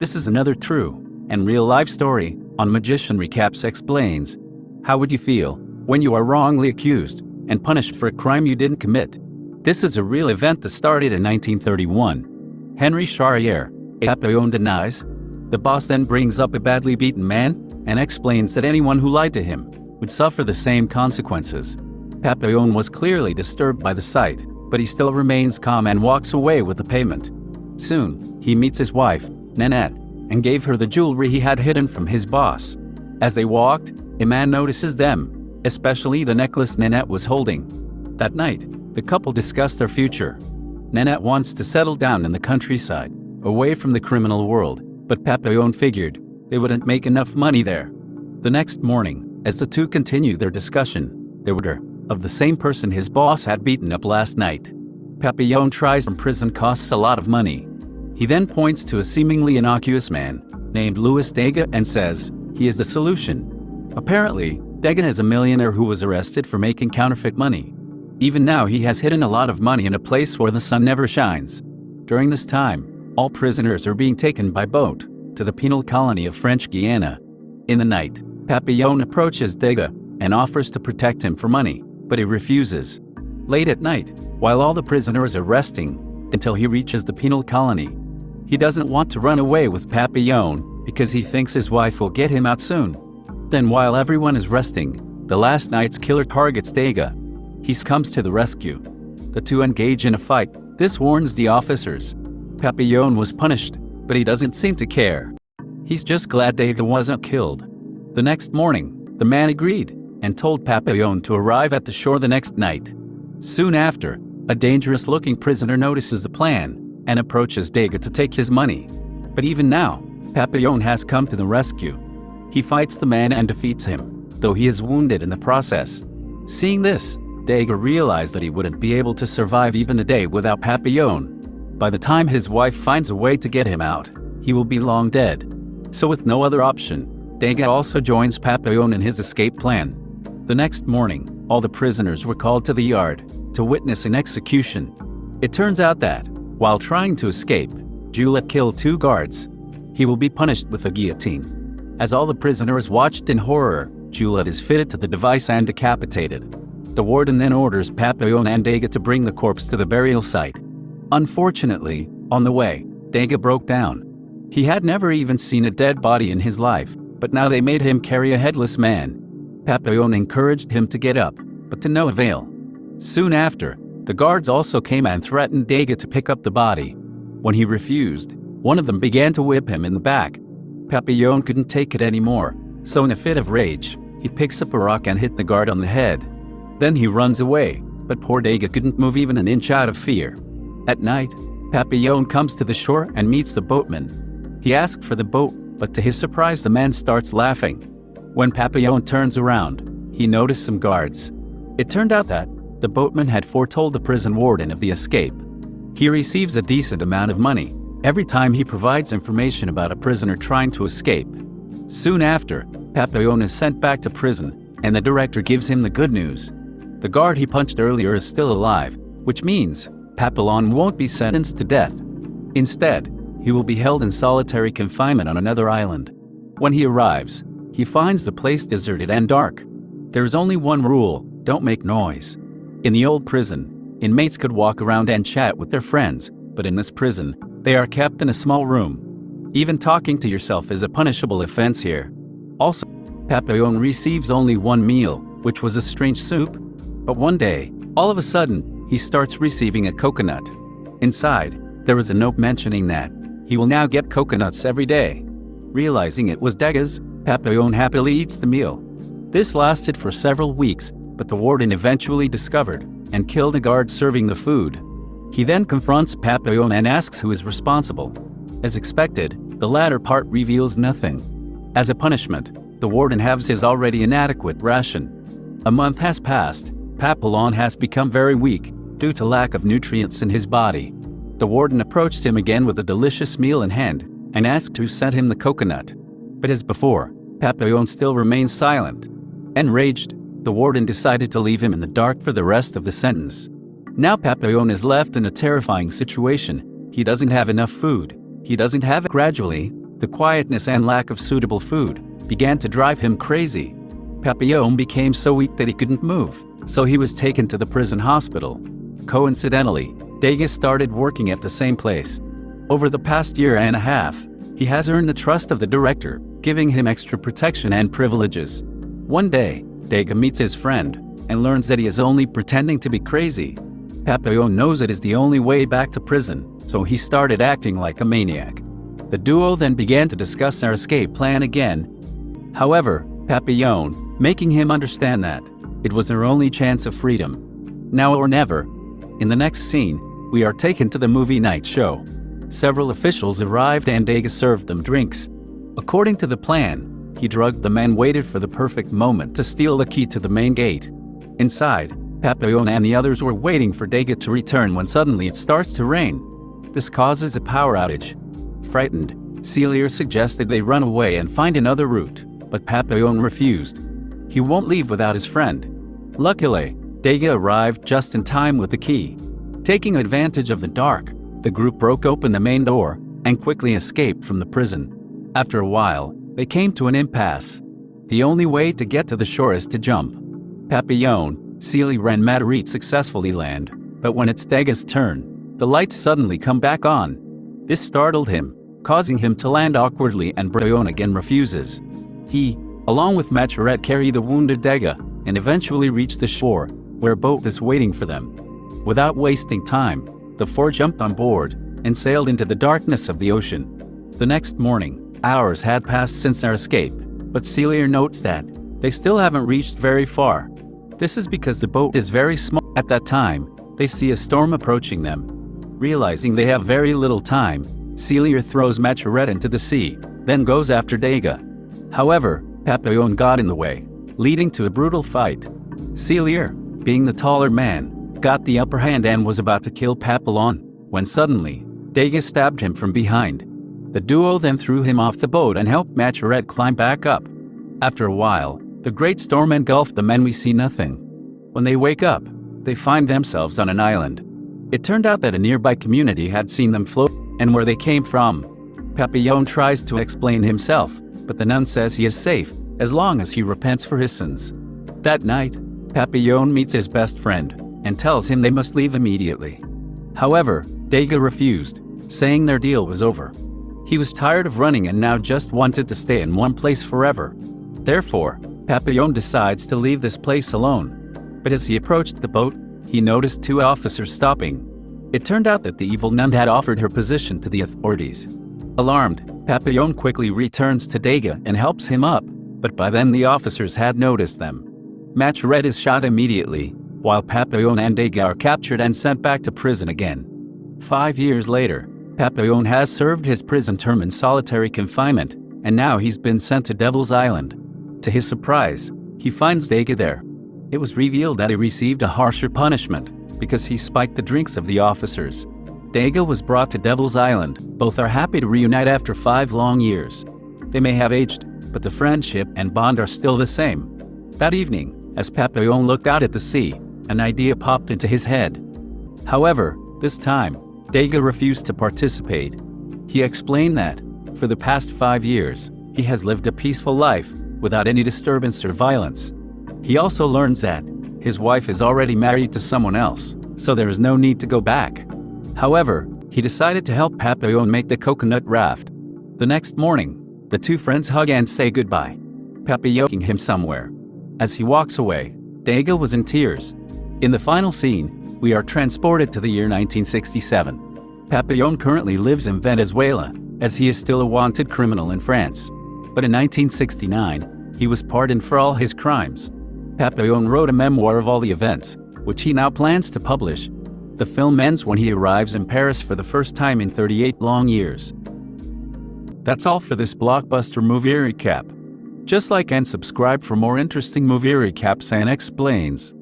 This is another true and real-life story on Magician Recaps Explains. How would you feel when you are wrongly accused and punished for a crime you didn't commit? This is a real event that started in 1931. Henri Charriere, Papillon denies. The boss then brings up a badly beaten man and explains that anyone who lied to him would suffer the same consequences. Papillon was clearly disturbed by the sight, but he still remains calm and walks away with the payment. Soon, he meets his wife, Nanette, and gave her the jewelry he had hidden from his boss. As they walked, a man notices them, especially the necklace Nanette was holding. That night, the couple discuss their future. Nanette wants to settle down in the countryside, away from the criminal world, but Papillon figured they wouldn't make enough money there. The next morning, as the two continue their discussion, they were of the same person his boss had beaten up last night. Papillon tries from prison costs a lot of money. He then points to a seemingly innocuous man named Dega and says he is the solution. Apparently, Dega is a millionaire who was arrested for making counterfeit money. Even now he has hidden a lot of money in a place where the sun never shines. During this time, all prisoners are being taken by boat to the penal colony of French Guiana. In the night, Papillon approaches Dega and offers to protect him for money, but he refuses. Late at night, while all the prisoners are resting until he reaches the penal colony, he doesn't want to run away with Papillon because he thinks his wife will get him out soon. Then while everyone is resting, the last night's killer targets Dega. He comes to the rescue. The two engage in a fight. This warns the officers. Papillon was punished, but he doesn't seem to care. He's just glad Dega wasn't killed. The next morning, the man agreed and told Papillon to arrive at the shore the next night. Soon after, a dangerous-looking prisoner notices the plan and approaches Dega to take his money. But even now, Papillon has come to the rescue. He fights the man and defeats him, though he is wounded in the process. Seeing this, Dega realized that he wouldn't be able to survive even a day without Papillon. By the time his wife finds a way to get him out, he will be long dead. So with no other option, Dega also joins Papillon in his escape plan. The next morning, all the prisoners were called to the yard to witness an execution. It turns out that, while trying to escape, Juliet killed 2 guards. He will be punished with a guillotine. As all the prisoners watched in horror, Juliet is fitted to the device and decapitated. The warden then orders Papillon and Dega to bring the corpse to the burial site. Unfortunately, on the way, Dega broke down. He had never even seen a dead body in his life, but now they made him carry a headless man. Papillon encouraged him to get up, but to no avail. Soon after, the guards also came and threatened Dega to pick up the body. When he refused, one of them began to whip him in the back. Papillon couldn't take it anymore, so in a fit of rage, he picks up a rock and hit the guard on the head. Then he runs away, but poor Dega couldn't move even an inch out of fear. At night, Papillon comes to the shore and meets the boatman. He asks for the boat, but to his surprise the man starts laughing. When Papillon turns around, he noticed some guards. It turned out that the boatman had foretold the prison warden of the escape. He receives a decent amount of money every time he provides information about a prisoner trying to escape. Soon after, Papillon is sent back to prison, and the director gives him the good news. The guard he punched earlier is still alive, which means Papillon won't be sentenced to death. Instead, he will be held in solitary confinement on another island. When he arrives, he finds the place deserted and dark. There's only one rule: don't make noise. In the old prison, inmates could walk around and chat with their friends, but in this prison, they are kept in a small room. Even talking to yourself is a punishable offense here. Also, Papillon receives only one meal, which was a strange soup. But one day, all of a sudden, he starts receiving a coconut. Inside, there is a note mentioning that he will now get coconuts every day. Realizing it was Dega's, Papillon happily eats the meal. This lasted for several weeks, but the warden eventually discovered and killed the guard serving the food. He then confronts Papillon and asks who is responsible. As expected, the latter part reveals nothing. As a punishment, the warden halves his already inadequate ration. A month has passed. Papillon has become very weak due to lack of nutrients in his body. The warden approached him again with a delicious meal in hand and asked who sent him the coconut. But as before, Papillon still remained silent. Enraged, the warden decided to leave him in the dark for the rest of the sentence. Now Papillon is left in a terrifying situation. He doesn't have enough food. He doesn't have it. Gradually, The quietness and lack of suitable food began to drive him crazy. Papillon became so weak that he couldn't move, so he was taken to the prison hospital. Coincidentally, Dega started working at the same place. Over the past year and a half, he has earned the trust of the director, giving him extra protection and privileges. One day, Dega meets his friend and learns that he is only pretending to be crazy. Papillon knows it is the only way back to prison, so he started acting like a maniac. The duo then began to discuss their escape plan again. However, Papillon, making him understand that it was their only chance of freedom. Now or never. In the next scene, we are taken to the movie night show. Several officials arrived and Dega served them drinks. According to the plan, he drugged them and waited for the perfect moment to steal the key to the main gate. Inside, Papillon and the others were waiting for Dega to return when suddenly it starts to rain. This causes a power outage. Frightened, Charriere suggested they run away and find another route, but Papillon refused. He won't leave without his friend. Luckily, Dega arrived just in time with the key. Taking advantage of the dark, the group broke open the main door and quickly escaped from the prison. After a while, they came to an impasse. The only way to get to the shore is to jump. Papillon, Charriere and Marguerite successfully land, but when it's Dega's turn, the lights suddenly come back on. This startled him, causing him to land awkwardly, and Papillon again refuses. He, along with Charriere, carry the wounded Dega and eventually reach the shore, where a boat is waiting for them. Without wasting time, the four jumped on board and sailed into the darkness of the ocean. The next morning, hours had passed since their escape, but Charriere notes that they still haven't reached very far. This is because the boat is very small. At that time, they see a storm approaching them. Realizing they have very little time, Charriere throws Charriere into the sea, then goes after Dega. However, Papillon got in the way, leading to a brutal fight. Charriere, being the taller man, got the upper hand and was about to kill Papillon, when suddenly, Dega stabbed him from behind. The duo then threw him off the boat and helped Charriere climb back up. After a while, the great storm engulfed them and we see nothing. When they wake up, they find themselves on an island. It turned out that a nearby community had seen them float and where they came from. Papillon tries to explain himself, but the nun says he is safe as long as he repents for his sins. That night, Papillon meets his best friend and tells him they must leave immediately. However, Dega refused, saying their deal was over. He was tired of running and now just wanted to stay in one place forever. Therefore, Papillon decides to leave this place alone. But as he approached the boat, he noticed two officers stopping. It turned out that the evil nun had offered her position to the authorities. Alarmed, Papillon quickly returns to Dega and helps him up, but by then the officers had noticed them. Charriere is shot immediately, while Papillon and Dega are captured and sent back to prison again. 5 years later, Papillon has served his prison term in solitary confinement, and now he's been sent to Devil's Island. To his surprise, he finds Dega there. It was revealed that he received a harsher punishment because he spiked the drinks of the officers. Dega was brought to Devil's Island. Both are happy to reunite after 5 long years. They may have aged, but the friendship and bond are still the same. That evening, as Papillon looked out at the sea, an idea popped into his head. However, this time, Dega refused to participate. He explained that, for the past 5 years, he has lived a peaceful life without any disturbance or violence. He also learns that his wife is already married to someone else, so there is no need to go back. However, he decided to help Papillon make the coconut raft. The next morning, the two friends hug and say goodbye. Papillon taking him somewhere. As he walks away, Dega was in tears. In the final scene, we are transported to the year 1967. Papillon currently lives in Venezuela, as he is still a wanted criminal in France. But in 1969, he was pardoned for all his crimes. Papillon wrote a memoir of all the events, which he now plans to publish. The film ends when he arrives in Paris for the first time in 38 long years. That's all for this blockbuster movie recap. Just like and subscribe for more interesting movie recaps and explains.